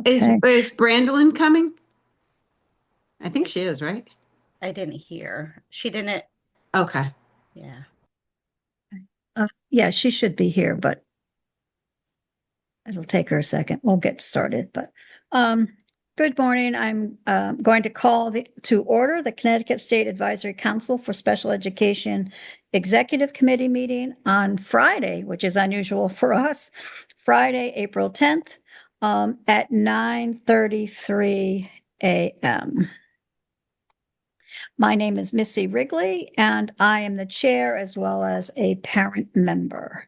Okay. Is Brandolyn coming? I think she is, right? I didn't hear. She didn't. Okay. Yeah. Yeah, she should be here, but it'll take her a second. We'll get started. But um, good morning. I'm going to call to order the Connecticut State Advisory Council for Special Education Executive Committee meeting on Friday, which is unusual for us. Friday, April 10th, at 9:33 a.m. My name is Missy Wrigley, and I am the chair as well as a parent member.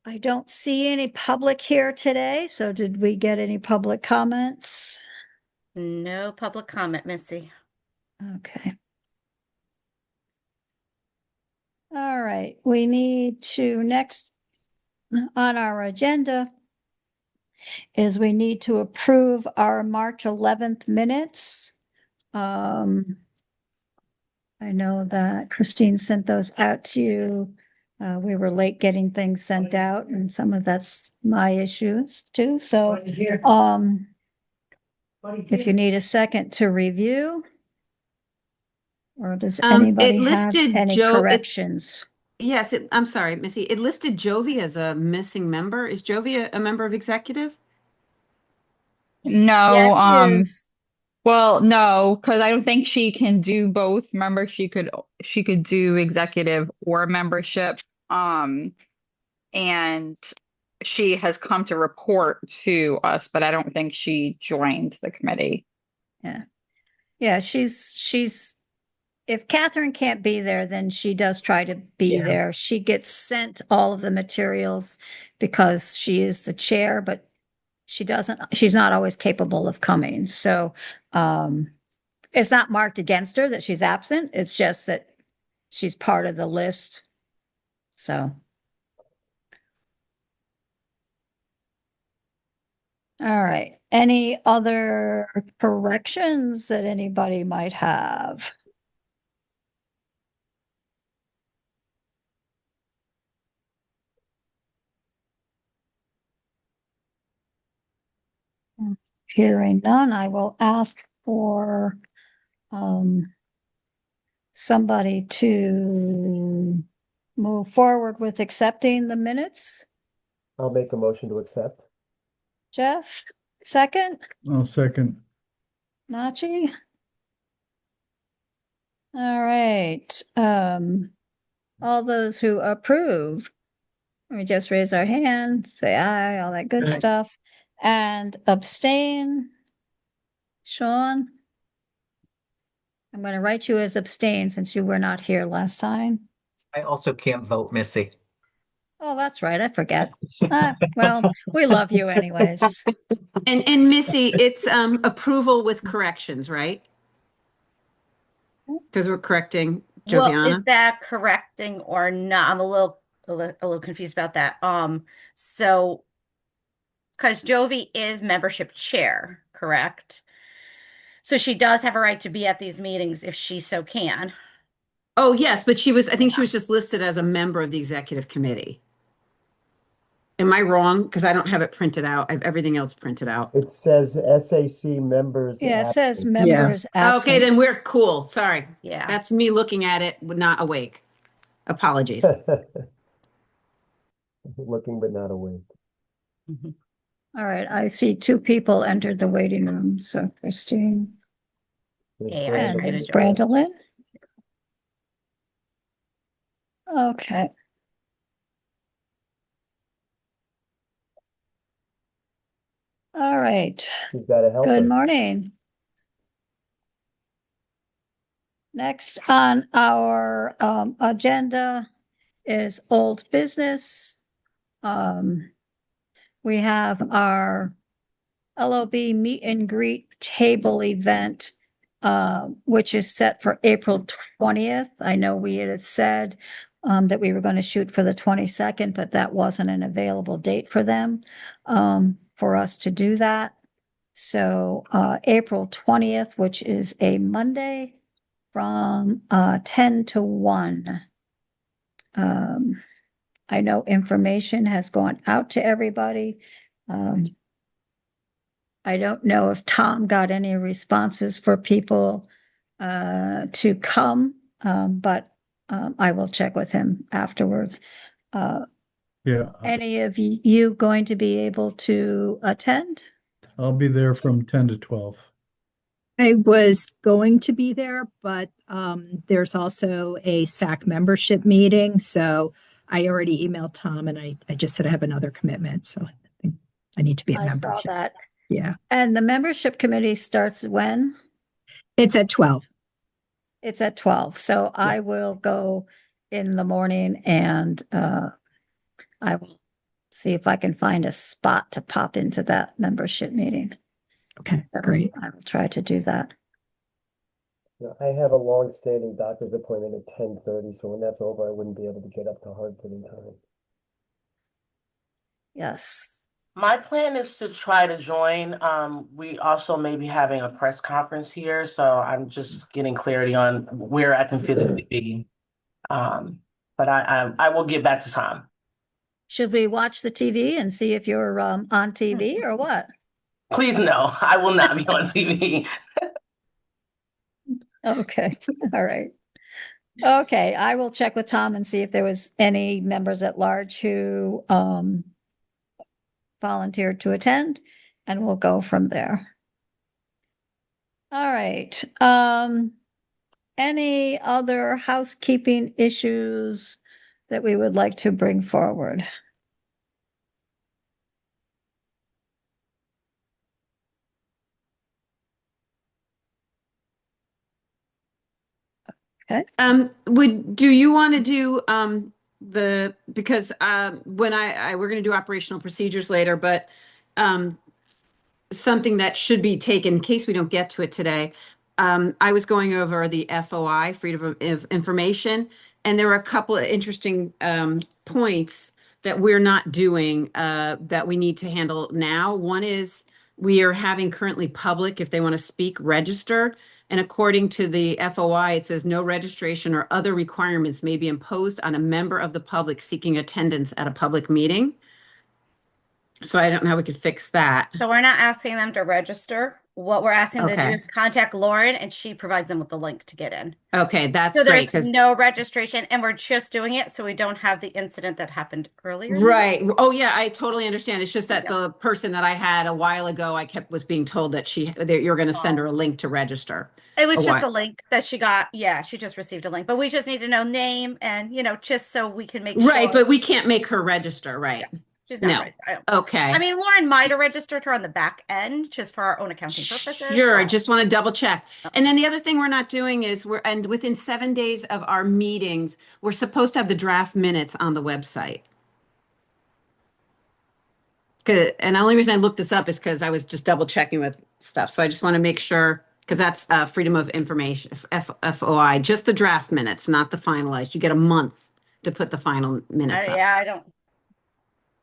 I don't see any public here today, so did we get any public comments? No public comment, Missy. Okay. All right. We need to next on our agenda is we need to approve our March 11th minutes. I know that Christine sent those out to you. We were late getting things sent out, and some of that's my issues too. So, if you need a second to review, or does It anybody have listed any Joe. corrections? I'm sorry, Missy. It listed Jovi as a missing member. Is Jovi a member of executive? Yes, No, is. well, no, because I don't think she can do both. Remember, she could do executive or membership. Um, and she has come to report to us, but I don't think she joined the committee. Yeah. Yeah, she's if Catherine can't be there, then she does try to be there. She gets sent all of the materials because she is the chair, but she's not always capable of coming. So it's not marked against her that she's absent. It's just that she's part of the list. So, all right. Any other corrections that anybody might have? Hearing none, I will ask for um, somebody to move forward with accepting the minutes. I'll make a motion to accept. Jeff, second, I'll second. Nachi. All right. All those who approve, let me just raise our hand, say aye, all that good Aye. stuff, and abstain. Sean, I'm going to write you as abstain since you were not here last time. I also can't vote, Missy. Oh, that's right. I forget. Well, we love you anyways. And Missy, it's approval with corrections, right? Because we're correcting Well, is Joviana. that correcting or not? I'm a little confused about that. So because Jovi is membership chair, correct? So she does have a right to be at these meetings if she so can. Oh, yes, but I think she was just listed as a member of the executive committee. Am I wrong? Because I don't have it printed out. I have everything else printed out. It says SAC members Yeah, it says absent. members Okay, absent. then we're cool. Sorry. Yeah. That's me looking at it, not awake. Apologies. Looking but not awake. Mhm. All right, I see two people entered the waiting room. So Christine There's and Brandon. there's Brandolyn. Okay. All right. You've got to help Good her. morning. Next on our agenda is old business. We have our LOB meet and greet table event, which is set for April 20th. I know we had said that we were going to shoot for the 22nd, but that wasn't an available date for them for us to do that. So April 20th, which is a Monday from 10 to 1. I know information has gone out to everybody. Um, I don't know if Tom got any responses for people to come, but I will check with him afterwards. Yeah, Any of you going to be able to attend? I'll be there from 10 to 12. I was going to be there, but there's also a SAC membership meeting. So I already emailed Tom and I just said I have another commitment. So I think I need to be a I saw member. that. Yeah. And the membership committee starts when? It's at 12. It's at 12. So I will go in the morning and I will see if I can find a spot to pop into that membership meeting. Okay, So great. I will try to do that. Now, I have a long-standing doctor's appointment at 10:30, so when that's over, I wouldn't be able to get up to Hartford in time. Yes. My plan is to try to join. We also may be having a press conference here, so I'm just getting clarity on where I can physically be. But I will get back to Tom. Should we watch the TV and see if you're on TV or what? Please no, I will not be on TV. Okay, all right. Okay, I will check with Tom and see if there was any members at large who volunteered to attend, and we'll go from there. All right. Any other housekeeping issues that we would like to bring forward? Do you want to do because when we're going to do operational procedures later, but something that should be taken in case we don't get to it today. I was going over the FOI, Freedom of Information, and there were a couple of interesting points that we're not doing that we need to handle now. One is we are having currently public, if they want to speak, register. And according to the FOI, it says no registration or other requirements may be imposed on a member of the public seeking attendance at a public meeting. So I don't know how we could fix that. So we're not asking them to register. What we're asking them to do Okay. is contact Lauren and she provides them with the link to get in. Okay, that's So great. there's no registration and we're just doing it so we don't have the incident that happened earlier. Right. Oh, yeah, I totally understand. It's just that Yep. the person that I had a while ago, was being told that you're going to send her a link to register. It was Oh, just why? a link that she got. Yeah, she just received a link, but we just need to know name and, just so we can make Right, sure but we can't make her register, right? she's not no. right. I don't. Okay. I mean, Lauren might have registered her on the back end just for our own accounting purposes. Sure, I but- just want to double check. And then the other thing we're not doing is and within 7 days of our meetings, we're supposed to have the draft minutes on the website. And the only reason I looked this up is because I was just double checking with stuff. So I just want to make sure, because that's Freedom of Information, FOI, just the draft minutes, not the finalized. You get a month to put the final minutes up. Yeah, I don't.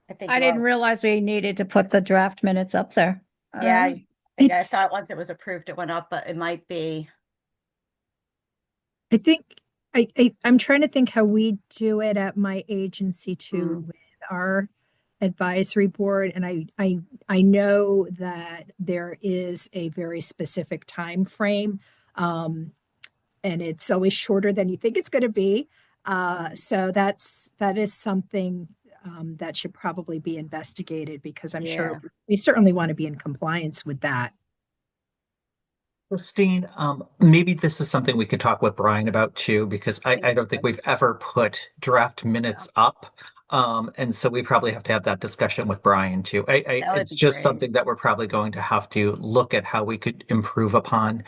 I think I you didn't are. realize we needed to put the draft minutes up there. Yeah, Um, I thought once it was approved, it went up, but it might be. I think I'm trying to think how we do it at my agency too with our advisory board. And I know that there is a very specific time frame. And it's always shorter than you think it's going to be. So that is something that should probably be investigated because I'm sure we certainly want to be in compliance with that. Christine, maybe this is something we could talk with Brian about too, because I don't think we've ever put draft minutes up. And so we probably have to have that discussion with Brian too. would It's be just great. something that we're probably going to have to look at how we could improve upon.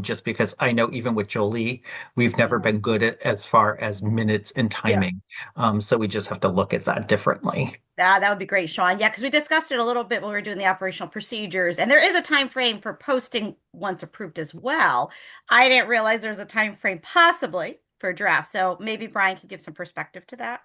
Just because I know even with Jolie, we've never been good at as far as minutes and timing. So we just have to look at that differently. That would be great, Sean. Yeah, because we discussed it a little bit when we were doing the operational procedures, and there is a time frame for posting once approved as well. I didn't realize there's a time frame possibly for draft, so maybe Brian could give some perspective to that,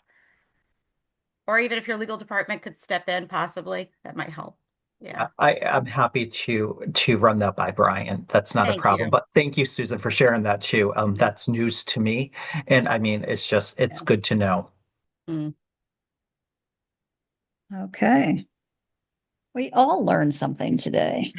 or even if your legal department could step in, possibly that might help. Yeah, I'm happy to run that by Brian. That's not a Thank problem. you. But thank you, Susan, for sharing that too. That's news to me. And I mean, it's good to know. Okay. We all learned something today.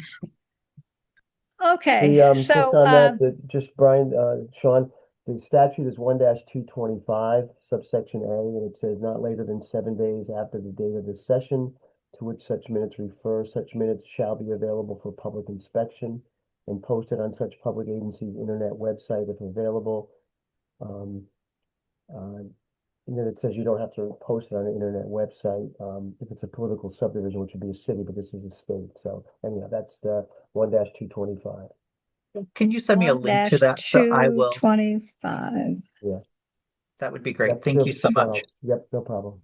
Okay, Just so, on that, just Brian, Sean, the statute is 1-225 subsection A, and it says not later than 7 days after the date of the session to which such minutes refer. Such minutes shall be available for public inspection and posted on such public agency's internet website if available. And then it says you don't have to post it on the internet website if it's a political subdivision, which would be a city, but this is a state. So anyhow, that's the 1-225. Can you send me a link to that? So I will, 1-225. Yeah. that would be great. Yep, Thank sure, you so Sean, much. Yep, no problem.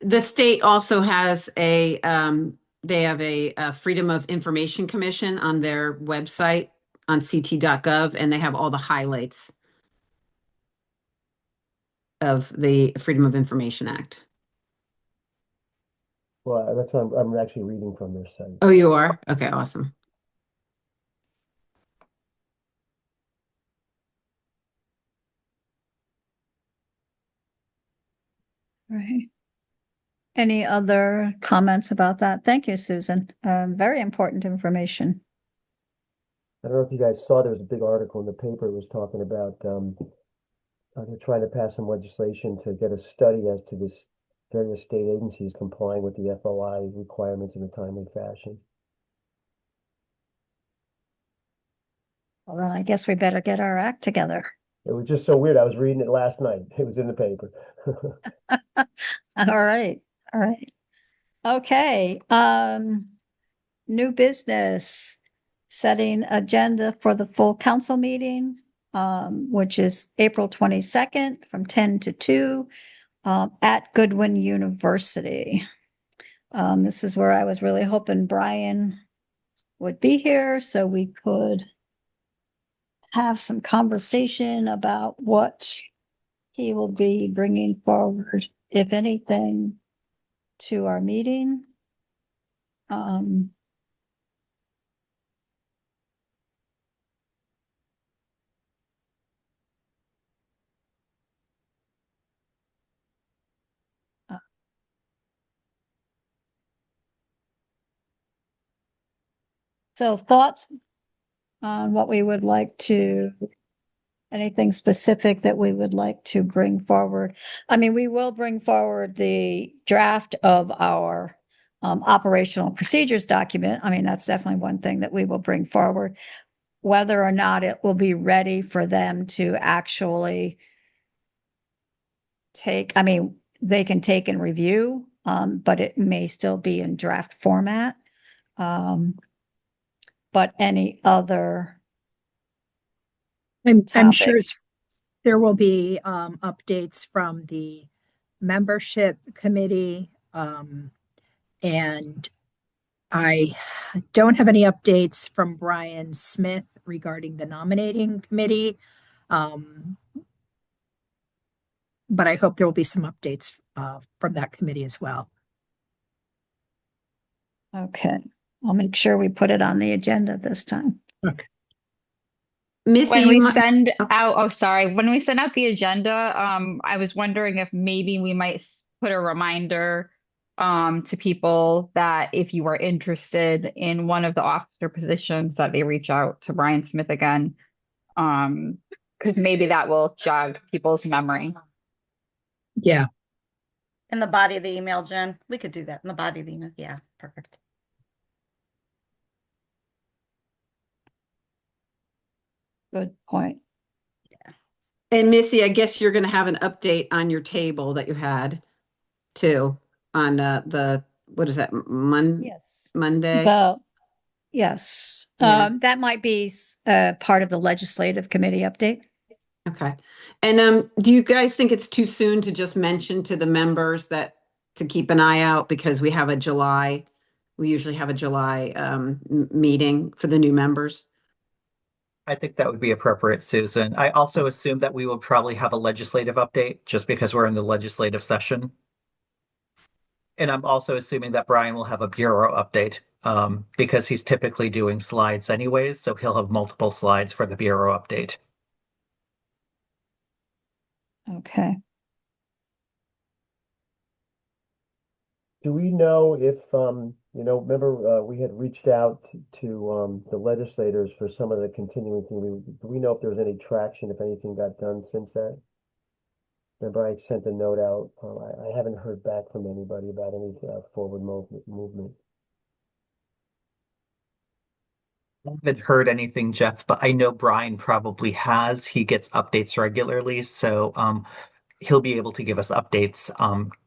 The state also has they have a Freedom of Information Commission on their website on ct.gov, and they have all the highlights of the Freedom of Information Act. Well, that's what I'm actually reading from their site. Oh, you are? Okay, awesome. Right. Any other comments about that? Thank you, Susan. Very important information. I don't know if you guys saw, there was a big article in the paper. It was talking about they're trying to pass some legislation to get a study as to this various state agencies complying with the FOI requirements in a timely fashion. Well, then I guess we better get our act together. It was just so weird. I was reading it last night. It was in the paper. All right, all right. Okay, new business, setting agenda for the full council meeting, which is April 22nd from 10 to 2, at Goodwin University. This is where I was really hoping Brian would be here so we could have some conversation about what he will be bringing forward, if anything, to our meeting. So thoughts on what we would like to, anything specific that we would like to bring forward? I mean, we will bring forward the draft of our operational procedures document. I mean, that's definitely one thing that we will bring forward. Whether or not it will be ready for them to actually take, I mean, they can take and review, but it may still be in draft format. But any other I'm sure topics? there will be updates from the membership committee. And I don't have any updates from Brian Smith regarding the nominating committee. But I hope there will be some updates from that committee as well. Okay, I'll make sure we put it on the agenda this time. Okay. Missy, When we you might- send out, oh, sorry, when we send out the agenda, I was wondering if maybe we might put a reminder to people that if you are interested in one of the officer positions, that they reach out to Brian Smith again. Because maybe that will jog people's memory. Yeah. In the body of the email, Jen, we could do that in the body of the email. Yeah, perfect. Good point. And Missy, I guess you're going to have an update on your table that you had too on what is that, Yes. Monday? Yes, Yeah. that might be part of the legislative committee update. Okay. And do you guys think it's too soon to just mention to the members that to keep an eye out because we usually have a July meeting for the new members? I think that would be appropriate, Susan. I also assume that we will probably have a legislative update just because we're in the legislative session. And I'm also assuming that Brian will have a bureau update because he's typically doing slides anyways, so he'll have multiple slides for the bureau update. Okay. do we know if, remember, we had reached out to, the legislators for some of the continuing thing. Do we know if there was any traction, if anything got done since that? Remember, I sent a note out. I haven't heard back from anybody about any, forward movement. I haven't heard anything, Jeff, but I know Brian probably has. He gets updates regularly, so he'll be able to give us updates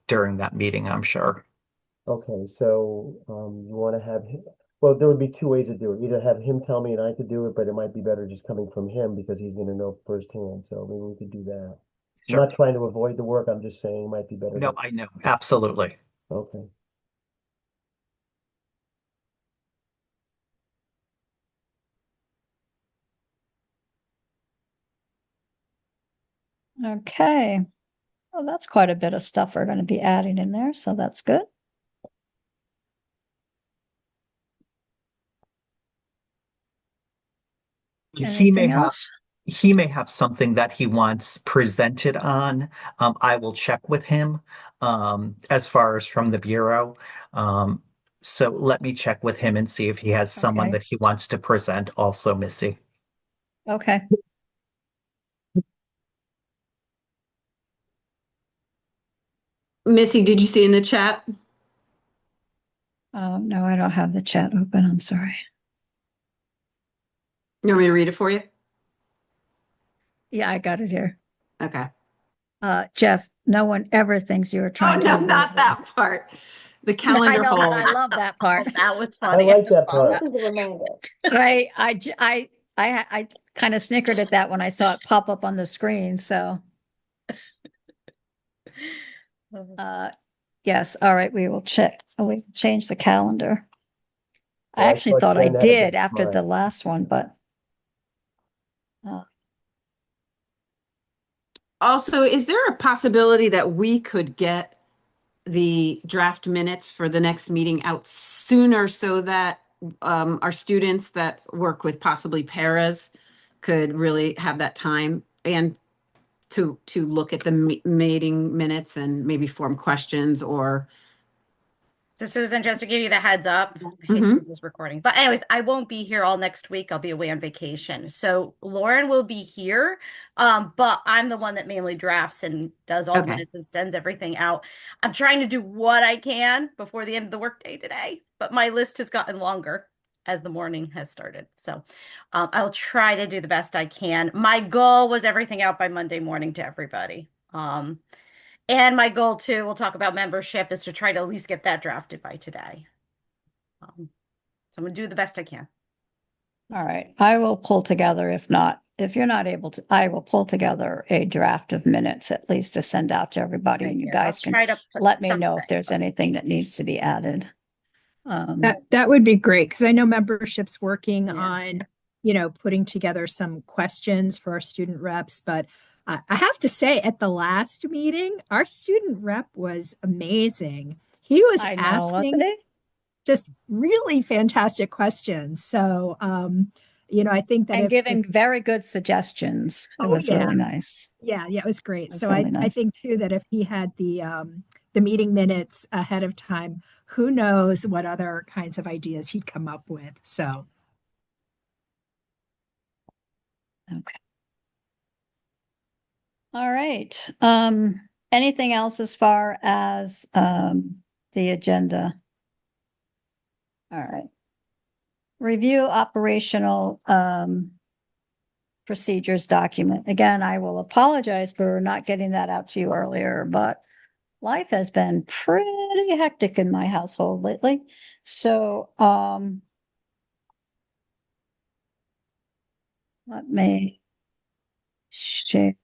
during that meeting, I'm sure. Okay, so, you want to have him, well, there would be two ways to do it. Either have him tell me and I could do it, but it might be better just coming from him because he's gonna know firsthand, so maybe we could do that. I'm Sure. not trying to avoid the work, I'm just saying it might be better. No, I know. Absolutely. Okay. Okay. Well, that's quite a bit of stuff we're going to be adding in there, so that's good. He may Anything have else? he may have something that he wants presented on. I will check with him as far as from the Bureau. So let me check with him and see if he has someone Okay. that he wants to present also, Missy. Okay. Missy, did you see in the chat? No, I don't have the chat open. I'm sorry. You want me to read it for you? Yeah, I got it here. Okay. Jeff, no one ever thinks you were Oh, trying to no, avoid not me. that part. The I calendar know, but I poll. love that part. That was I funny. like that just saw part. I kind of snickered at that when I saw it pop up on the screen. So, yes. All right. We will check. Oh, we can change the calendar. I Yeah, actually thought thought I Jen had a did good after the smile. last one, but Also, is there a possibility that we could get the draft minutes for the next meeting out sooner so that our students that work with possibly paras could really have that time and to look at the meeting minutes and maybe form questions or So Susan, just to give you the heads up, I hate to Mhm. use this recording, but anyways, I won't be here all next week. I'll be away on vacation. So Lauren will be here, but I'm the one that mainly drafts and does all the Okay. minutes and sends everything out. I'm trying to do what I can before the end of the workday today, but my list has gotten longer as the morning has started. So I'll try to do the best I can. My goal was everything out by Monday morning to everybody. And my goal too, we'll talk about membership, is to try to at least get that drafted by today. So I'm gonna do the best I can. all right. I will pull together. If you're not able to, I will pull together a draft of minutes at least to send out to everybody, and you Here, I'll guys can try to put let me know if something. there's anything that needs to be added. That would be great because I know membership's working Yeah. on, putting together some questions for our student reps. But I have to say, at the last meeting, our student rep was amazing. He was I know, asking wasn't it? just really fantastic questions. So, I think that And if giving very good suggestions. It Oh, was yeah. really nice. yeah, it was great. It was So really I nice. think too that if he had the meeting minutes ahead of time, who knows what other kinds of ideas he'd come up with. So Okay. All right. Anything else as far as the agenda? All right. Review operational procedures document. Again, I will apologize for not getting that out to you earlier, but life has been pretty hectic in my household lately. So let me share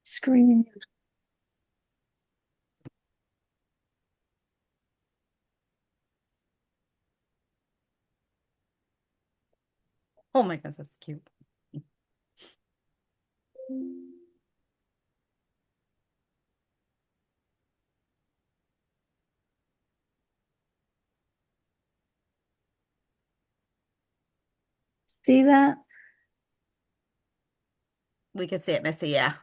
screen. Oh my goodness, that's cute. See that? We could see it, Missy. Yeah.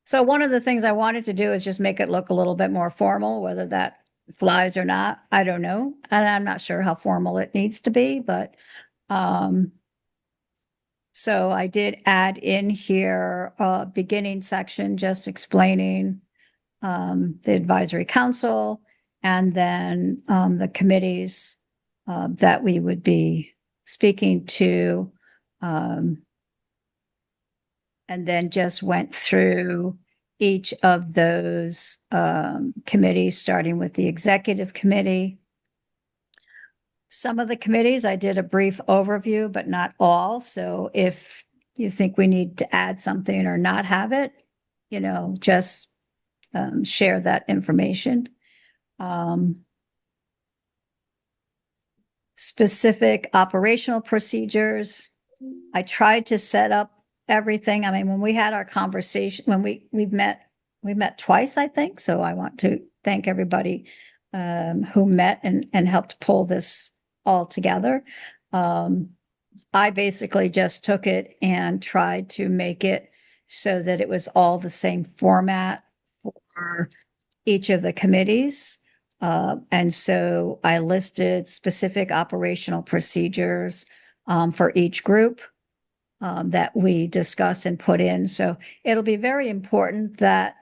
So one of the things I wanted to do is just make it look a little bit more formal, whether that flies or not, I don't know. And I'm not sure how formal it needs to be, but, so I did add in here a beginning section just explaining, the advisory council and then, the committees, that we would be speaking to. And then just went through each of those committees, starting with the executive committee. Some of the committees, I did a brief overview, but not all. So if you think we need to add something or not have it, just share that information. Specific operational procedures. I tried to set up everything. I mean, when we had our conversation, when we met twice, I think. So I want to thank everybody who met and helped pull this all together. I basically just took it and tried to make it so that it was all the same format for each of the committees. And so I listed specific operational procedures for each group that we discuss and put in. So it'll be very important that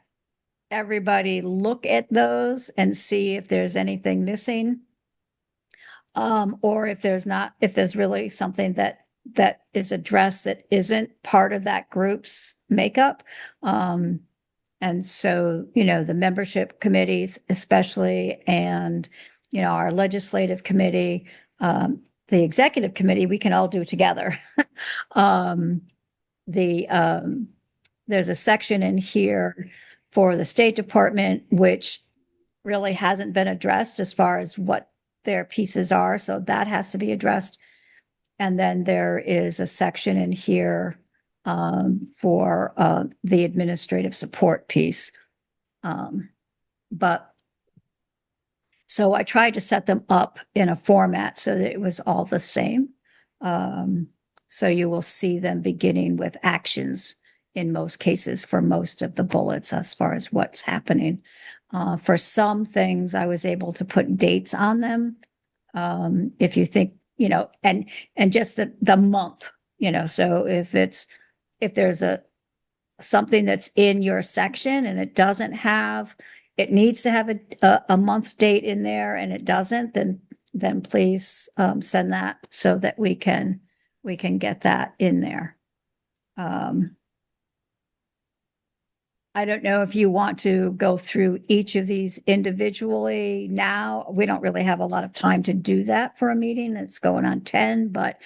everybody look at those and see if there's anything missing. Or if there's really something that is addressed that isn't part of that group's makeup. And so, the membership committees especially, and, our legislative committee, the executive committee, we can all do together. There's a section in here for the State Department, which really hasn't been addressed as far as what their pieces are. So that has to be addressed. And then there is a section in here for the administrative support piece. But so I tried to set them up in a format so that it was all the same. So you will see them beginning with actions in most cases for most of the bullets as far as what's happening. For some things, I was able to put dates on them. If you think, and just the month, so if there's something that's in your section and it needs to have a month date in there and it doesn't, then please send that so that we can get that in there. I don't know if you want to go through each of these individually now. We don't really have a lot of time to do that for a meeting that's going on 10, but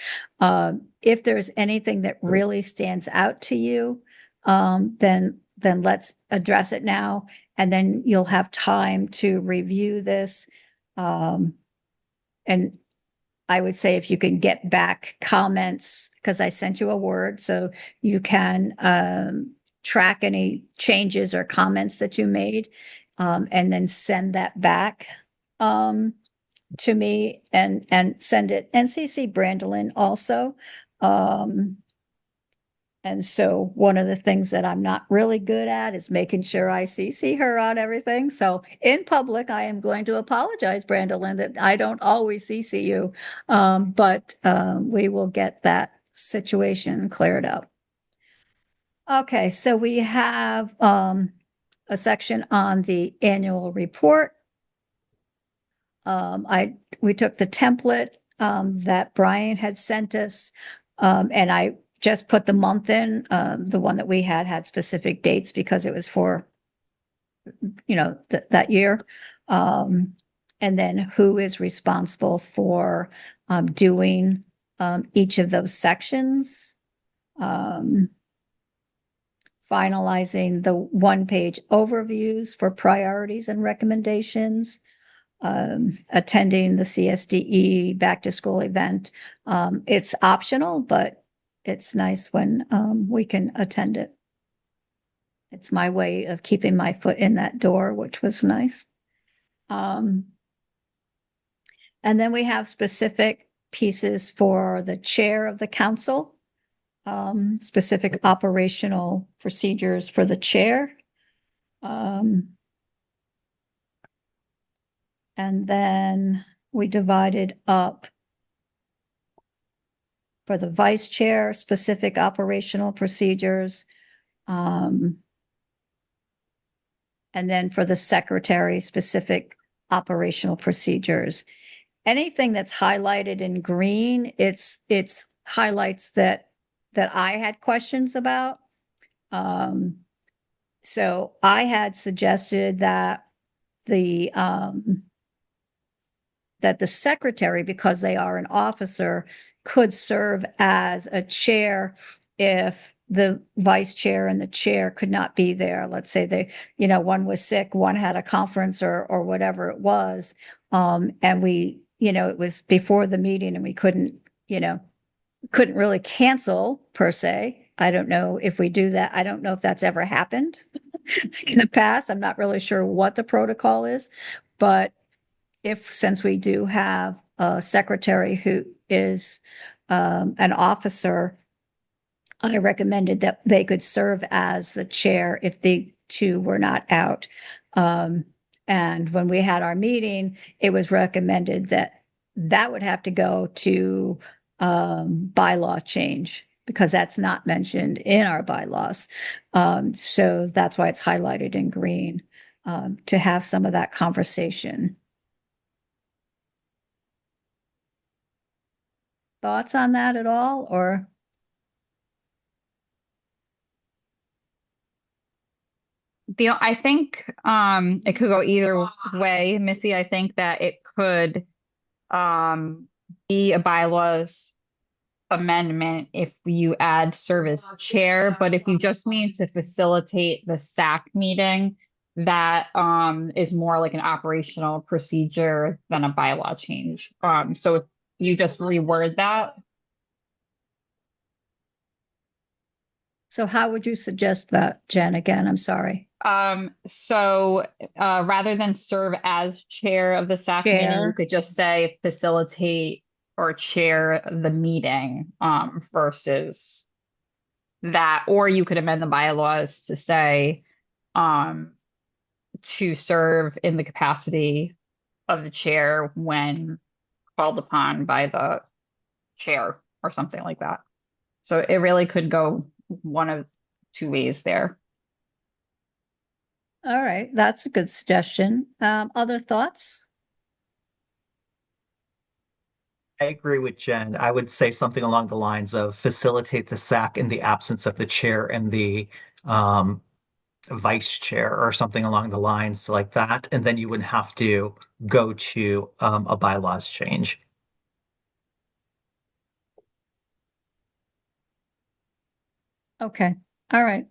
if there's anything that really stands out to you, then let's address it now, and then you'll have time to review this. And I would say if you can get back comments, because I sent you a Word, so you can track any changes or comments that you made, and then send that back to me and send it, and CC Brandolyn also. And so one of the things that I'm not really good at is making sure I CC her on everything. So in public, I am going to apologize, Brandolyn, that I don't always CC you. But we will get that situation cleared up. Okay, so we have a section on the annual report. We took the template that Brian had sent us, and I just put the month in. The one that we had specific dates because it was for, that year. And then who is responsible for doing each of those sections. Finalizing the one-page overviews for priorities and recommendations, attending the CSDE back-to-school event. It's optional, but it's nice when we can attend it. It's my way of keeping my foot in that door, which was nice. And then we have specific pieces for the chair of the council. specific operational procedures for the chair. And then we divided up for the vice chair, specific operational procedures. And then for the secretary, specific operational procedures. Anything that's highlighted in green, it's highlights that I had questions about. So I had suggested that the secretary, because they are an officer, could serve as a chair if the vice chair and the chair could not be there. Let's say they, one was sick, one had a conference or whatever it was. And we, it was before the meeting and we couldn't really cancel per se. I don't know if we do that. I don't know if that's ever happened in the past. I'm not really sure what the protocol is, but since we do have a secretary who is an officer, I recommended that they could serve as the chair if the two were not out. And when we had our meeting, it was recommended that would have to go to bylaw change because that's not mentioned in our bylaws. So that's why it's highlighted in green, to have some of that conversation. Thoughts on that at all, or? I think it could go either way, Missy. I think that it could be a bylaws amendment if you add service chair, but if you just mean to facilitate the SAC meeting, that is more like an operational procedure than a bylaw change. So if you just reword that. So how would you suggest that, Jen? Again, I'm sorry. So rather than serve as chair of the SAC meeting, you could just say facilitate or chair the meeting versus that, or you could amend the bylaws to say to serve in the capacity of the chair when called upon by the chair or something like that. So it really could go one of two ways there. All right, that's a good suggestion. Other thoughts? I agree with Jen. I would say something along the lines of facilitate the SAC in the absence of the chair and the vice chair or something along the lines like that. And then you wouldn't have to go to a bylaws change. Okay, all right.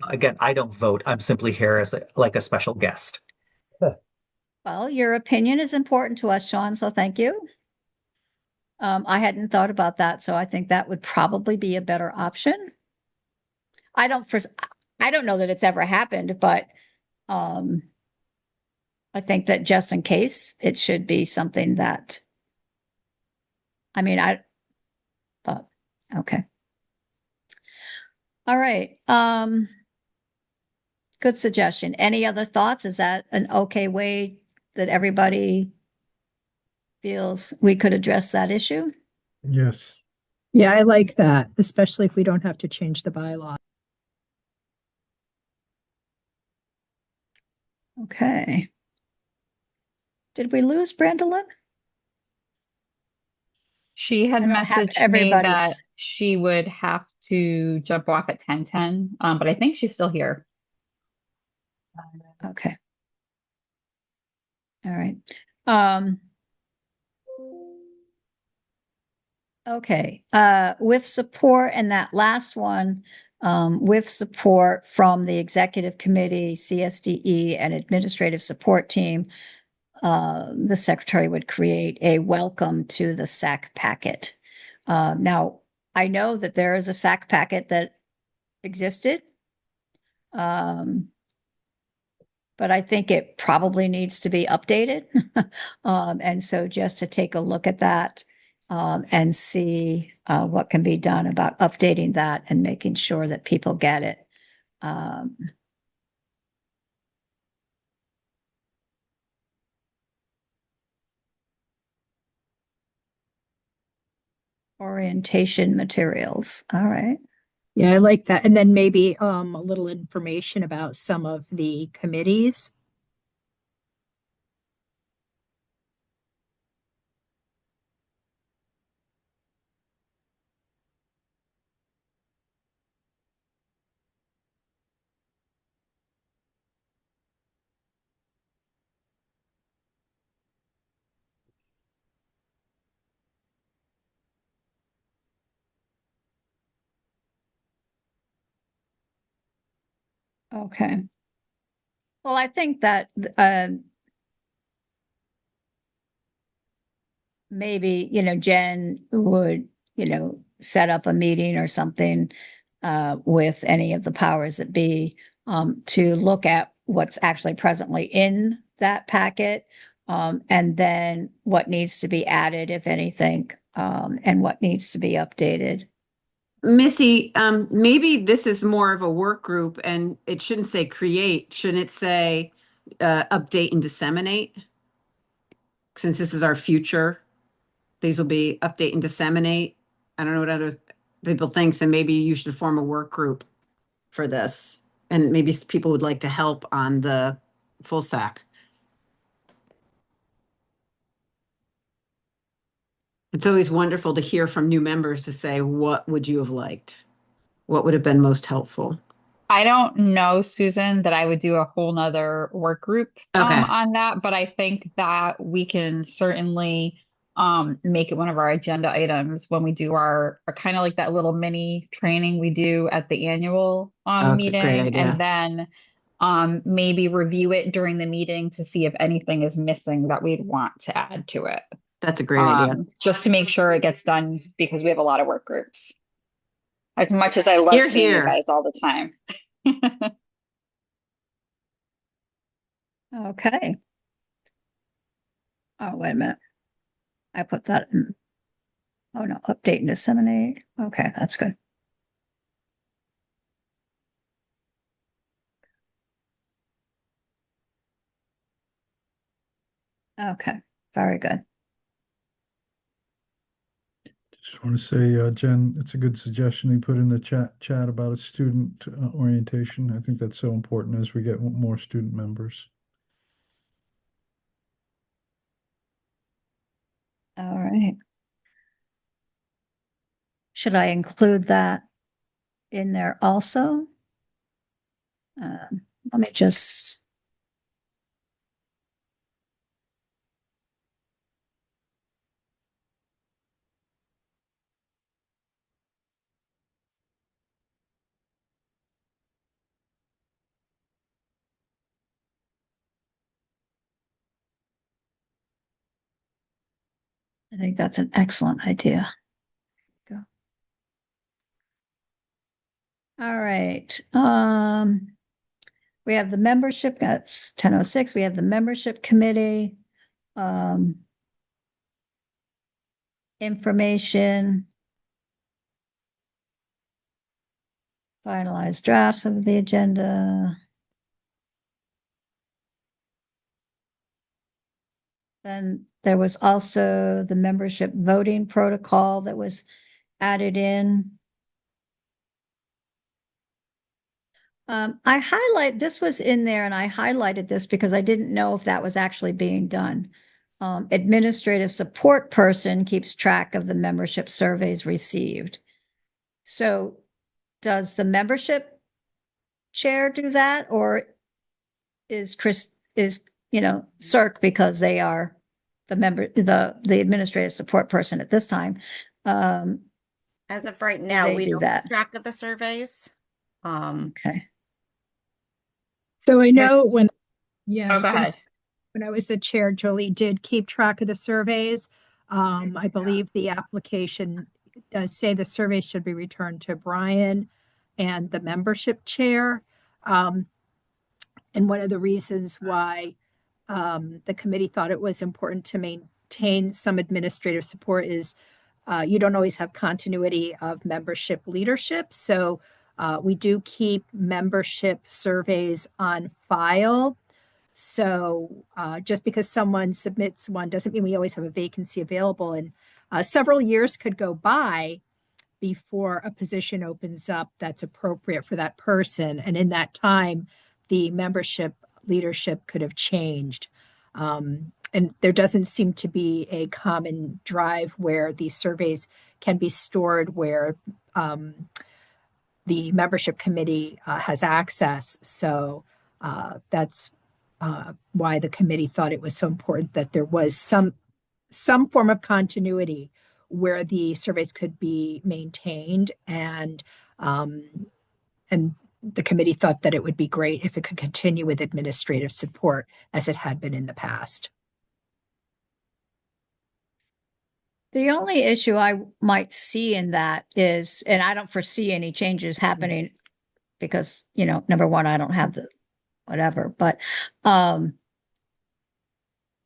Again, I don't vote. I'm simply here as like a special guest. Well, your opinion is important to us, Sean, so thank you. I hadn't thought about that, so I think that would probably be a better option. I don't know that it's ever happened, but I think that just in case, it should be something that, but okay. All right. Good suggestion. Any other thoughts? Is that an okay way that everybody feels we could address that issue? Yes. Yeah, I like that, especially if we don't have to change the bylaw. Okay. Did we lose Brandolyn? She had I don't have messaged me that everybody's- she would have to jump off at 10:10, but I think she's still here. Okay. All right. Okay, with support and that last one, with support from the executive committee, CSDE and administrative support team, the secretary would create a welcome to the SAC packet. Now, I know that there is a SAC packet that existed. But I think it probably needs to be updated. And so just to take a look at that, and see what can be done about updating that and making sure that people get it. Orientation materials. All right. Yeah, I like that. And then maybe a little information about some of the committees. Okay. Well, I think that maybe, Jen would, set up a meeting or something with any of the powers that be to look at what's actually presently in that packet, and then what needs to be added, if anything, and what needs to be updated. Missy, maybe this is more of a work group and it shouldn't say create, shouldn't it say update and disseminate? Since this is our future, these will be update and disseminate. I don't know what other people think, so maybe you should form a work group for this. And maybe people would like to help on the full sack. It's always wonderful to hear from new members to say, what would you have liked? What would have been most helpful? I don't know, Susan, that I would do a whole nother work group Okay. on that, but I think that we can certainly make it one of our agenda items when we do our kind of like that little mini training we do at the annual Oh, it's a great meeting, idea. and then maybe review it during the meeting to see if anything is missing that we'd want to add to it. That's a great idea. Just to make sure it gets done because we have a lot of work groups. As much as I love Hear, seeing you hear. guys all the time. Okay. Oh, wait a minute. I put that in. Oh, no, update and disseminate. Okay, that's good. Okay, very good. Just want to say, Jen, it's a good suggestion you put in the chat about a student orientation. I think that's so important as we get more student members. All right. Should I include that in there also? Let me just. I think that's an excellent idea. Go. All right. We have the membership, that's 10:06. We have the membership committee. Information. Finalized drafts of the agenda. Then there was also the membership voting protocol that was added in. This was in there and I highlighted this because I didn't know if that was actually being done. Administrative support person keeps track of the membership surveys received. So does the membership chair do that, or is Cirque, because they are the administrative support person at this time? As of right now, they we do don't that. keep track of the surveys. Okay. So I know Chris- when, yeah, I Oh, was go gonna ahead. say, when I was the chair, Jolie did keep track of the surveys. I believe the application does say the survey should be returned to Brian and the membership chair. And one of the reasons why the committee thought it was important to maintain some administrative support is you don't always have continuity of membership leadership. So we do keep membership surveys on file. So just because someone submits one doesn't mean we always have a vacancy available. And several years could go by before a position opens up that's appropriate for that person. And in that time, the membership leadership could have changed. And there doesn't seem to be a common drive where these surveys can be stored where the membership committee has access. So that's why the committee thought it was so important that there was some form of continuity where the surveys could be maintained, and the committee thought that it would be great if it could continue with administrative support as it had been in the past. The only issue I might see in that is, and I don't foresee any changes happening because, number one, I don't have the whatever, but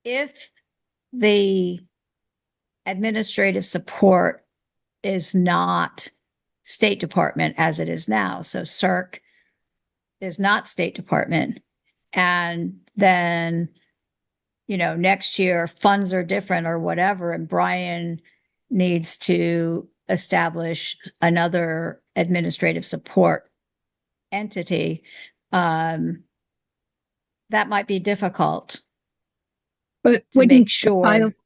if the administrative support is not State Department as it is now, so CERC is not State Department, and then next year funds are different or whatever, and Brian needs to establish another administrative support entity, that might be difficult But to wouldn't make sure. files,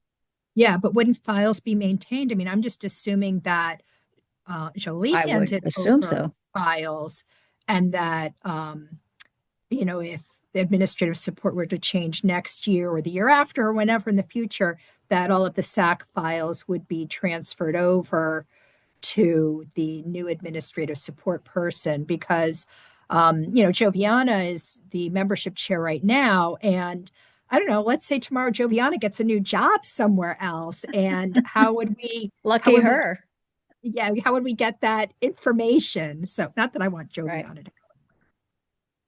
but wouldn't files be maintained? I mean, I'm just assuming that Jolie I would handed assume over so. files, and that if the administrative support were to change next year or the year after or whenever in the future, that all of the SAC files would be transferred over to the new administrative support person, because Joviana is the membership chair right now, and I don't know, let's say tomorrow Joviana gets a new job somewhere else, and how would we Lucky her. how would we get that information? So not that I want Right. Joviana to.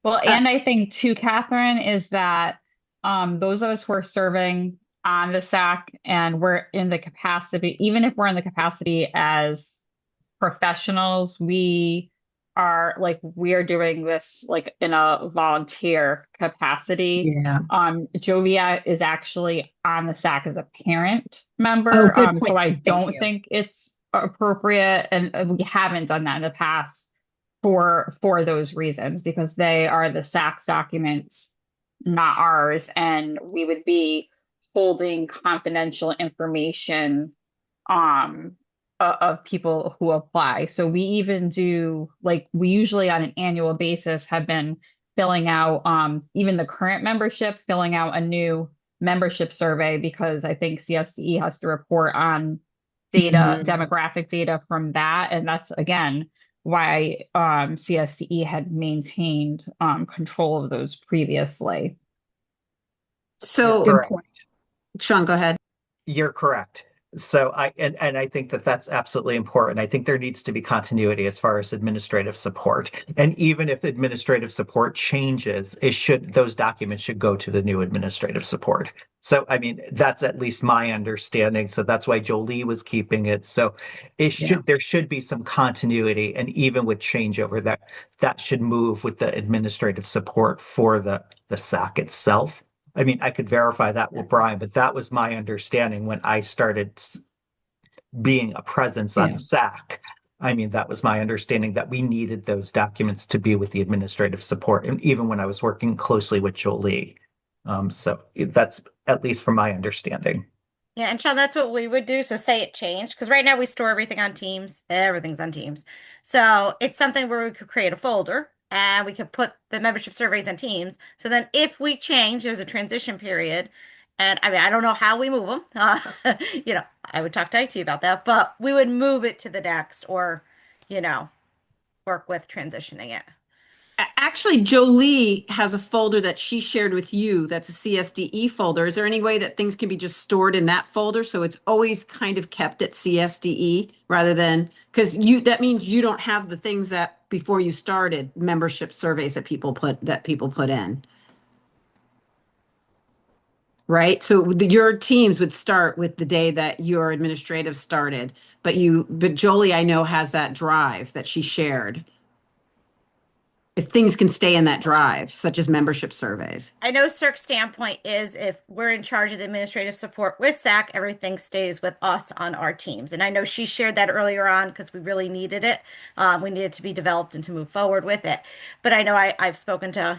Well, and I think too, Catherine, is that those of us who are serving on the SAC and we're in the capacity, even if we're in the capacity as professionals, we are doing this like in a volunteer capacity. Yeah. Jovia is actually on the SAC as a parent member. Oh, good point. So I Thank don't you. think it's appropriate, and we haven't done that in the past for those reasons, because they are the SAC's documents, not ours, and we would be holding confidential information of people who apply. So we even do, we usually on an annual basis have been filling out, even the current membership, filling out a new membership survey, because I think CSDE has to report on data, demographic data from that. And that's, again, why CSDE had maintained control of those previously. So, Good point. Sean, go ahead. You're correct. So I think that that's absolutely important. I think there needs to be continuity as far as administrative support. And even if administrative support changes, those documents should go to the new administrative support. So, I mean, that's at least my understanding. So that's why Jolie was keeping it. So there should be some continuity, and even with changeover, that should move with the administrative support for the SAC itself. I mean, I could verify that with Brian, but that was my understanding when I started being a presence on SAC. I mean, that was my understanding, that we needed those documents to be with the administrative support, and even when I was working closely with Jolie. So that's at least from my understanding. Yeah, and Sean, that's what we would do. So say it changed, because right now we store everything on Teams. Everything's on Teams. So it's something where we could create a folder and we could put the membership surveys on Teams. So then if we change, there's a transition period. And I mean, I don't know how we move them. I would talk to IT about that, but we would move it to the next, or, work with transitioning it. Actually, Jolie has a folder that she shared with you. That's a CSDE folder. Is there any way that things can be just stored in that folder, so it's always kind of kept at CSDE rather than, because that means you don't have the things that before you started membership surveys that people put in, right? So your teams would start with the day that your administrative started, but Jolie, I know, has that drive that she shared. If things can stay in that drive, such as membership surveys. I know Cirque's standpoint is if we're in charge of the administrative support with SAC, everything stays with us on our teams. And I know she shared that earlier on because we really needed it. We needed to be developed and to move forward with it. But I know I've spoken to,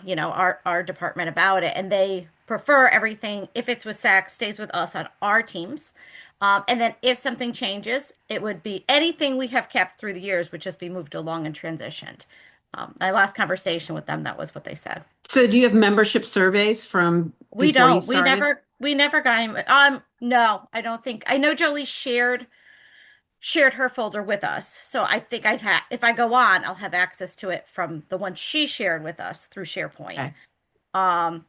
our department about it, and they prefer everything, if it's with SAC, stays with us on our teams. And then if something changes, it would be anything we have kept through the years would just be moved along and transitioned. My last conversation with them, that was what they said. So do you have membership surveys from We before you don't. started? We never got any. No, I don't think. I know Jolie shared her folder with us, so I think if I go on, I'll have access to it from the one she shared with us through SharePoint. Okay.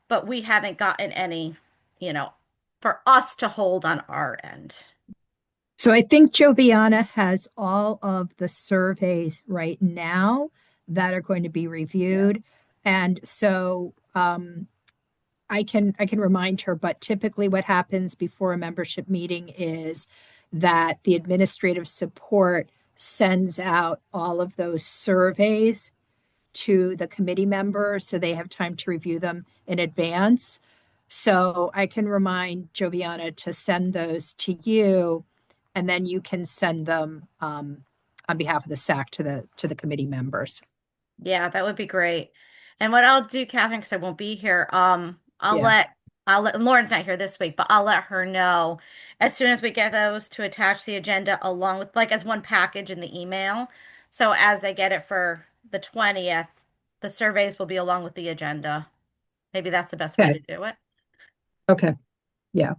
But we haven't gotten any, for us to hold on our end. So I think Joviana has all of the surveys right now that are going to be reviewed. And so I can remind her, but typically what happens before a membership meeting is that the administrative support sends out all of those surveys to the committee members so they have time to review them in advance. So I can remind Joviana to send those to you, and then you can send them on behalf of the SAC to the committee members. Yeah, that would be great. And what I'll do, Catherine, because I won't be here, I'll Yeah. let Lauren's not here this week, but I'll let her know as soon as we get those to attach the agenda along with as one package in the email. So as they get it for the 20th, the surveys will be along with the agenda. Maybe that's the best way Okay. to do it. Okay. Yeah.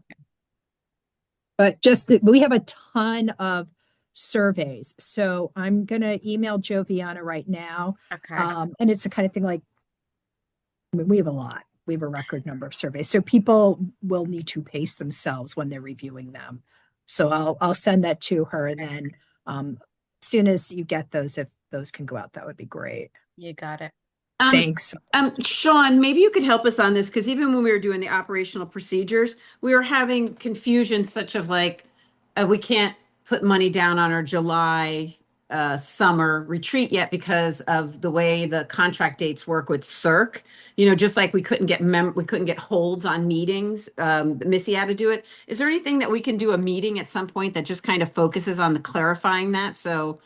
But we have a ton of surveys. So I'm going to email Joviana right now. Okay. And it's the kind of thing we have a lot. We have a record number of surveys. So people will need to pace themselves when they're reviewing them. So I'll send that to her. And then as soon as you get those, if those can go out, that would be great. You got it. Thanks. Sean, maybe you could help us on this, because even when we were doing the operational procedures, we were having confusion such of we can't put money down on our July summer retreat yet because of the way the contract dates work with Cirque. Just like we couldn't get holds on meetings. Missy had to do it. Is there anything that we can do a meeting at some point that just kind of focuses on clarifying that, so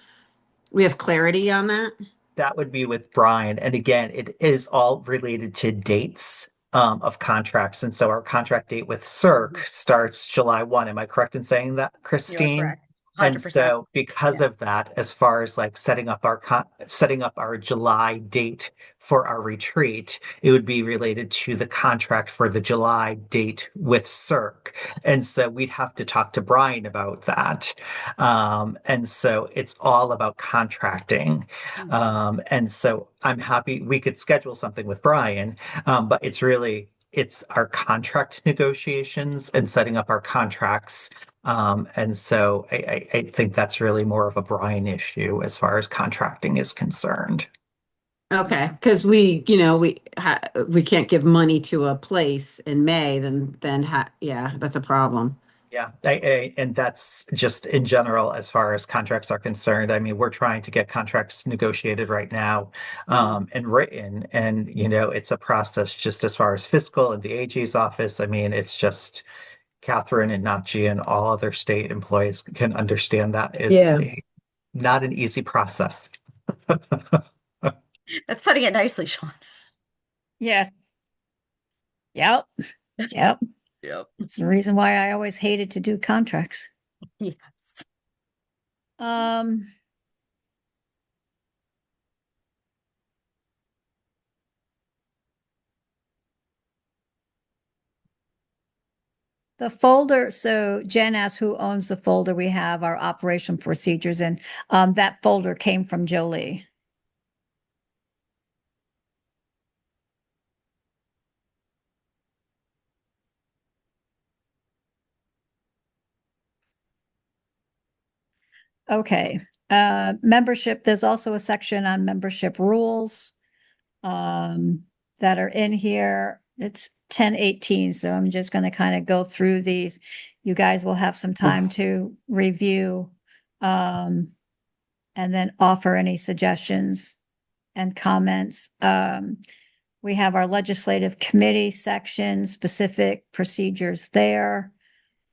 we have clarity on that? That would be with Brian. And again, it is all related to dates of contracts. And so our contract date with Cirque starts July 1. Am I correct in saying that, Christine? You're correct. And 100%. so because of that, as far as setting up our July date for our retreat, it would be related to the contract for the July date with Cirque. And so we'd have to talk to Brian about that. And so it's all about contracting. And so I'm happy we could schedule something with Brian, but it's our contract negotiations and setting up our contracts. And so I think that's really more of a Brian issue as far as contracting is concerned. Okay, because we can't give money to a place in May, then that's a problem. Yeah, and that's just in general as far as contracts are concerned. I mean, we're trying to get contracts negotiated right now, and written, and it's a process just as far as fiscal and the AG's office. I mean, it's just Catherine and Nachi and all other state employees can understand that is not an easy process. That's putting it nicely, Sean. Yeah. Yep. Yep. Yep. It's the reason why I always hated to do contracts. Yes. The folder, so Jen asked who owns the folder we have our operation procedures in. That folder came from Jolie. Okay. Membership, there's also a section on membership rules that are in here. it's 10:18, so I'm just going to kind of go through these. You guys will have some time to review, and then offer any suggestions and comments. We have our legislative committee section, specific procedures there.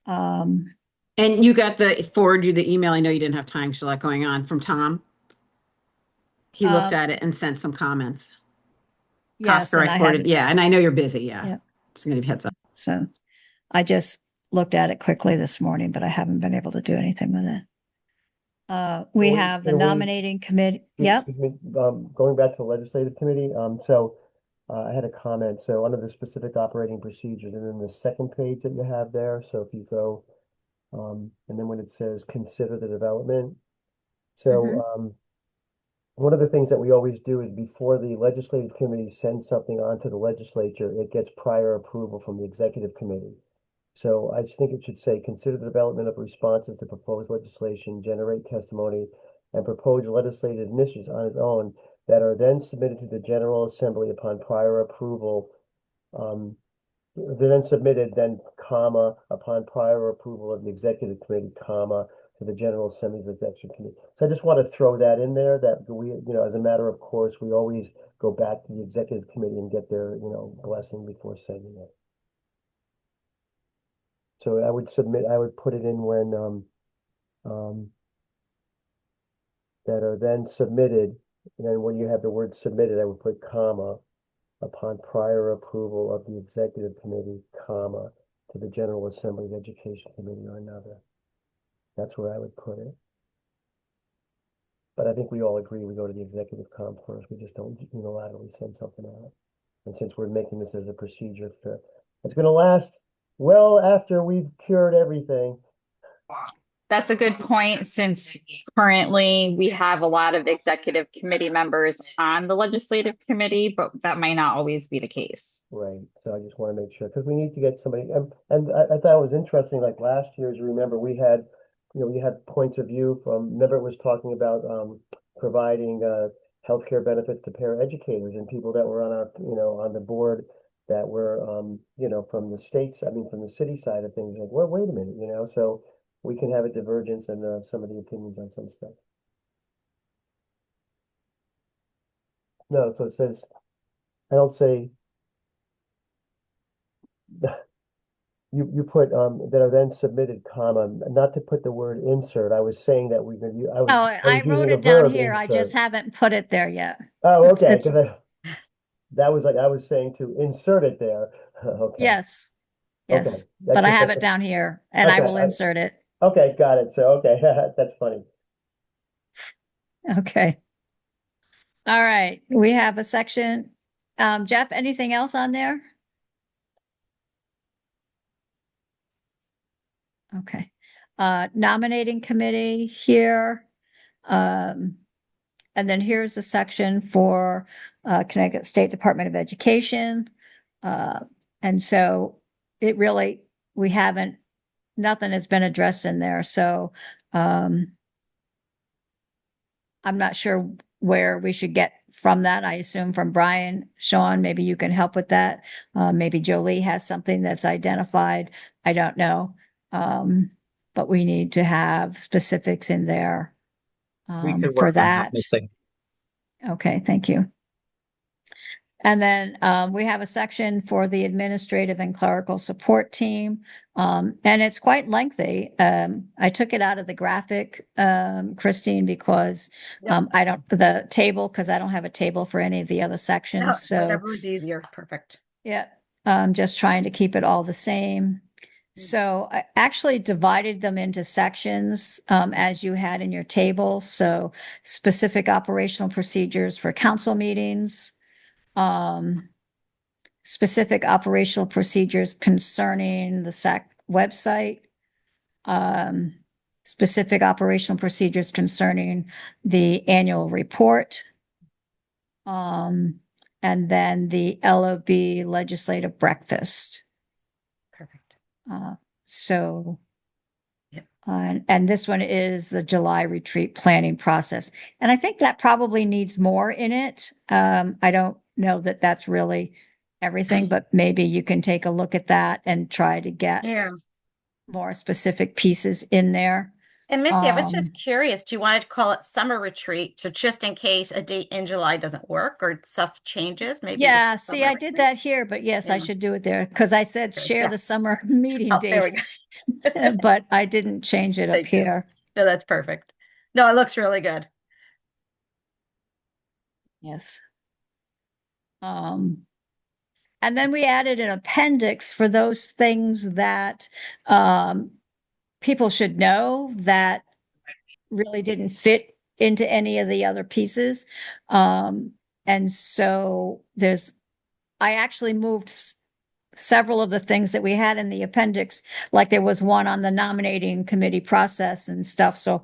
And you got forward you the email. I know you didn't have time, 'cause a lot going on, from Tom. He looked at it and sent some comments. Yes, Costco, and I I forwarded, have, yeah, and I know you're busy, yeah. Yep. It's gonna be heads up. so I just looked at it quickly this morning, but I haven't been able to do anything with it. We Well, have the can we- nominating committee. Yep. Excuse me, going back to the legislative committee, I had a comment, so under the specific operating procedures, and then the second page that you have there, so if you go, and then when it says consider the development. So, one of the things that we always do is before the legislative committee sends something on to the legislature, it gets prior approval from the executive committee. So I just think it should say, consider the development of responses to proposed legislation, generate testimony, and propose legislative initiatives on its own that are then submitted to the General Assembly upon prior approval. They're then submitted, then comma, upon prior approval of the executive committee, comma, to the General Assembly's executive committee. So I just want to throw that in there, that we, as a matter of course, we always go back to the executive committee and get their, blessing before sending it. So I would put it in when, that are then submitted, and then when you have the word submitted, I would put comma, upon prior approval of the executive committee, comma, to the General Assembly Education Committee or another. That's where I would put it. But I think we all agree we go to the executive com first. We just don't unilaterally send something out. And since we're making this as a procedure it's going to last well after we've cured everything. That's a good point, since currently we have a lot of executive committee members on the legislative committee, but that might not always be the case. Right. So I just want to make sure, because we need to get somebody, and I thought it was interesting, like last year, as you remember, we had points of view from, remember it was talking about providing healthcare benefits to paraeducators and people that were on our, on the board that were, from the states, from the city side of things, like, well, wait a minute, so we can have a divergence in some of the opinions on some stuff. No, so it says, I don't say, you put that are then submitted, comma, not to put the word insert. I was saying that we could use. I wrote it down here. I just haven't put it there yet. Oh, okay. It's- That was like I was saying to insert it there. Okay. Yes. Okay. Yes. That's But I just have like it down here and I Okay, will insert it. Okay, got it. So okay, that's funny. Okay. All right. We have a section. Jeff, anything else on there? Okay. Nominating committee here. And then here's a section for Connecticut State Department of Education. And so it really, nothing has been addressed in there. So I'm not sure where we should get from that. I assume from Brian, Sean, maybe you can help with that. Maybe Jolie has something that's identified. I don't know. But we need to have specifics in there We could for work on that. missing. Okay, thank you. And then we have a section for the administrative and clerical support team. And it's quite lengthy. I took it out of the graphic, Christine, because the table, because I don't have a table for any of the other sections. So Whatever was easier. Perfect. yeah, I'm just trying to keep it all the same. So I actually divided them into sections as you had in your table. So specific operational procedures for council meetings, specific operational procedures concerning the SAC website, specific operational procedures concerning the annual report, and then the LOB legislative breakfast. Perfect. So, Yep. And this one is the July retreat planning process. And I think that probably needs more in it. I don't know that that's really everything, but maybe you can take a look at that and try to get Yeah. more specific pieces in there. And Missy, I was just Um, curious, do you want to call it summer retreat? So just in case a date in July doesn't work or stuff changes, maybe just Yeah, see, summer I did retreat? that here, but yes, I Yeah. should do it there because I said Yes, share yeah. the summer meeting Oh, there we date, go. but I didn't change it up Thank you. here. No, that's perfect. No, it looks really good. Yes. And then we added an appendix for those things that people should know that really didn't fit into any of the other pieces. And so I actually moved several of the things that we had in the appendix, like there was one on the nominating committee process and stuff. So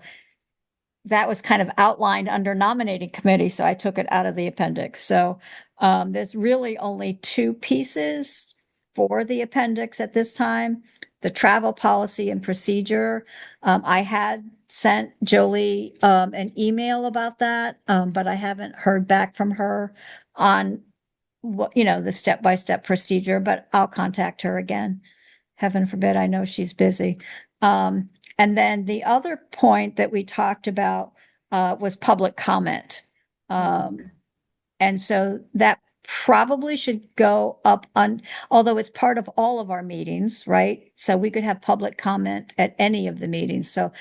that was kind of outlined under nominating committee, so I took it out of the appendix. So there's really only two pieces for the appendix at this time. The travel policy and procedure. I had sent Jolie an email about that, but I haven't heard back from her on what, the step-by-step procedure, but I'll contact her again. Heaven forbid, I know she's busy. And then the other point that we talked about was public comment. And so that probably should go up although it's part of all of our meetings, right? So we could have public comment at any of the meetings. So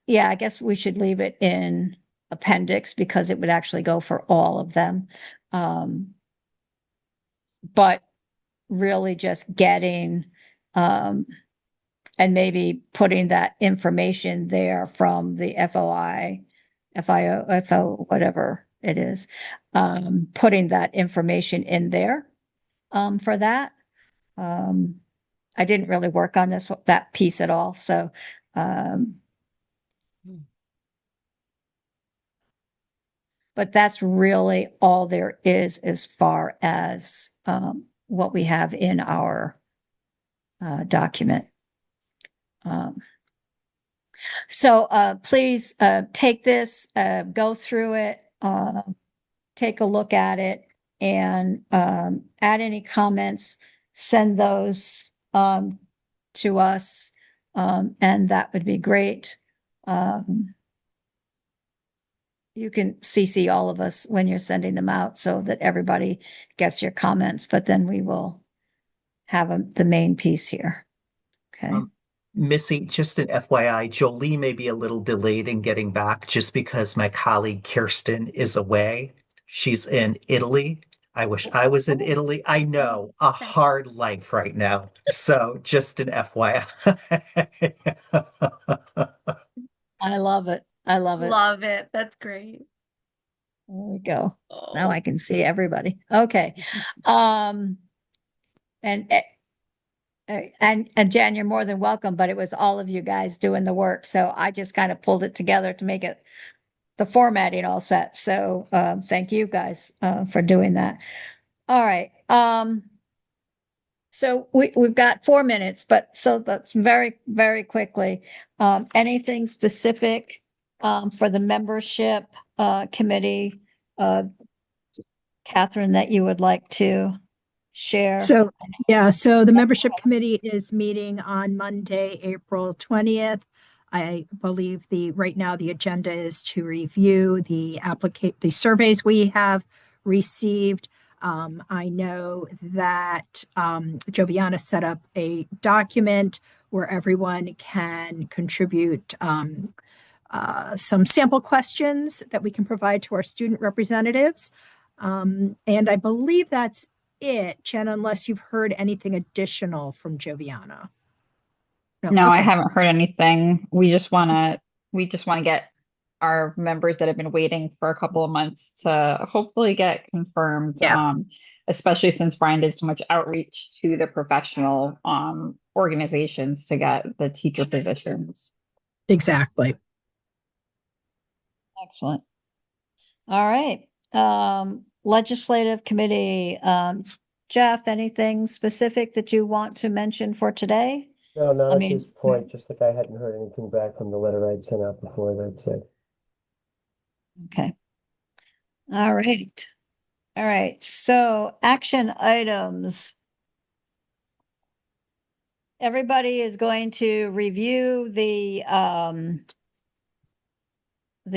yeah, I guess we should leave it in appendix because it would actually go for all of them. But really just getting, and maybe putting that information there from the FOI, FO, whatever it is, putting that information in there, for that. I didn't really work on that piece at all, so, but that's really all there is as far as, what we have in our, document. So please take this, go through it, take a look at it, and add any comments, send those to us, and that would be great. You can CC all of us when you're sending them out so that everybody gets your comments, but then we will have the main piece here. Okay. Missy, just an FYI, Jolie may be a little delayed in getting back just because my colleague Kirsten is away. She's in Italy. I wish I was in Italy. I know, a hard life right now. So just an FYI. I love it. I love it. Love it. That's great. There we go. Now Oh. I can see everybody. Okay. And Jan, you're more than welcome, but it was all of you guys doing the work. So I just kind of pulled it together to make it the formatting all set. So thank you guys for doing that. All right. So we've got 4 minutes, but so that's very, very quickly. Anything specific for the membership committee, Catherine, that you would like to share? So, yeah, so the membership committee is meeting on Monday, April 20th. I believe right now the agenda is to review the surveys we have received. I know that Joviana set up a document where everyone can contribute some sample questions that we can provide to our student representatives. And I believe that's it, Jen, unless you've heard anything additional from Joviana. No, I okay. haven't heard anything. We just want to get our members that have been waiting for a couple of months to hopefully get confirmed. Yeah. Especially since Brian did so much outreach to the professional organizations to get the teacher positions. Exactly. Excellent. All right. Legislative committee, Jeff, anything specific that you want to mention for today? No, not at this point, just like I hadn't heard anything back from the letter I'd sent out before, that's it. Okay. All right. All right, so action items. Everybody is going to review the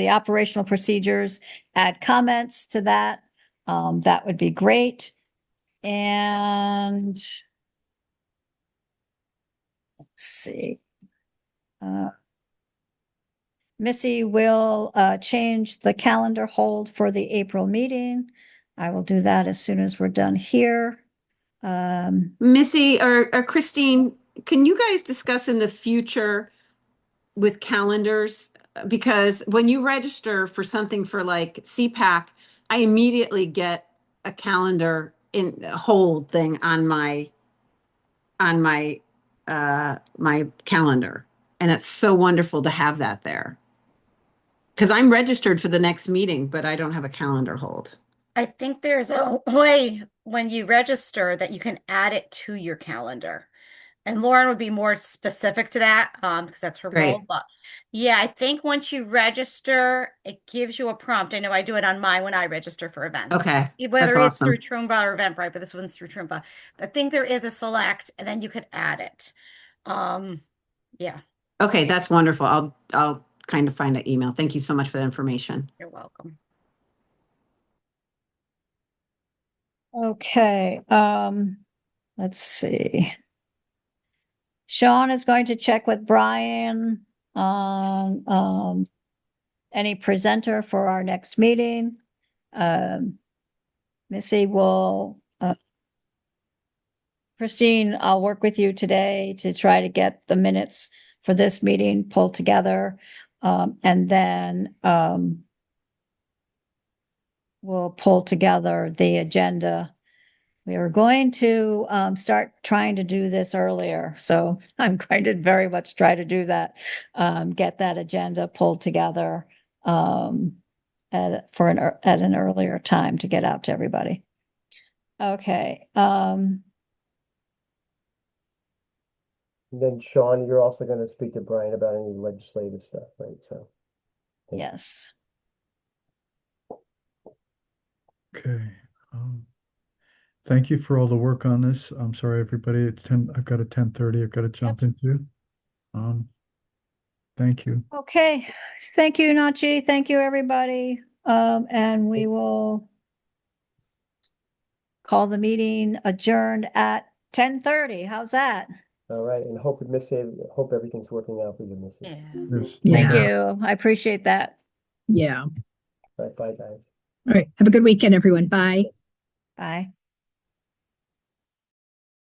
operational procedures, add comments to that. That would be great. And let's see. Missy will change the calendar hold for the April meeting. I will do that as soon as we're done here. Missy or Christine, can you guys discuss in the future with calendars? Because when you register for something for like CPAC, I immediately get a calendar in a hold thing on my my calendar. And it's so wonderful to have that there. Because I'm registered for the next meeting, but I don't have a calendar hold. I think there's a way when you register that you can add it to your calendar. And Lauren would be more specific to that, because that's her Great. role. But yeah, I think once you register, it gives you a prompt. I know I do it on mine when I register for events. Okay, Whether that's it's awesome. through Trumba or Eventbrite, but this one's through Trumba. I think there is a select, and then you could add it. Yeah, Okay, that's wonderful. I'll kind of find that email. Thank you so much for the information. you're welcome. Okay, let's see. Sean is going to check with Brian on any presenter for our next meeting. Missy will Christine, I'll work with you today to try to get the minutes for this meeting pulled together. And then we'll pull together the agenda. We are going to start trying to do this earlier. So I'm going to very much try to do that. Get that agenda pulled together at an earlier time to get out to everybody. Okay. And then Sean, you're also going to speak to Brian about any legislative stuff, right? So. Yes. Okay. Thank you for all the work on this. I'm sorry, everybody. It's 10, I've got a 10:30 I've got to jump into. Thank you. Okay. Thank you, Nachi. Thank you, everybody. And we will call the meeting adjourned at 10:30. How's that? All right, and hope everything's working out for you, Missy. Yeah. Yes. Thank Yeah. you. I appreciate that. Yeah. All right, bye, guys. All right. Have a good weekend, everyone. Bye. Bye.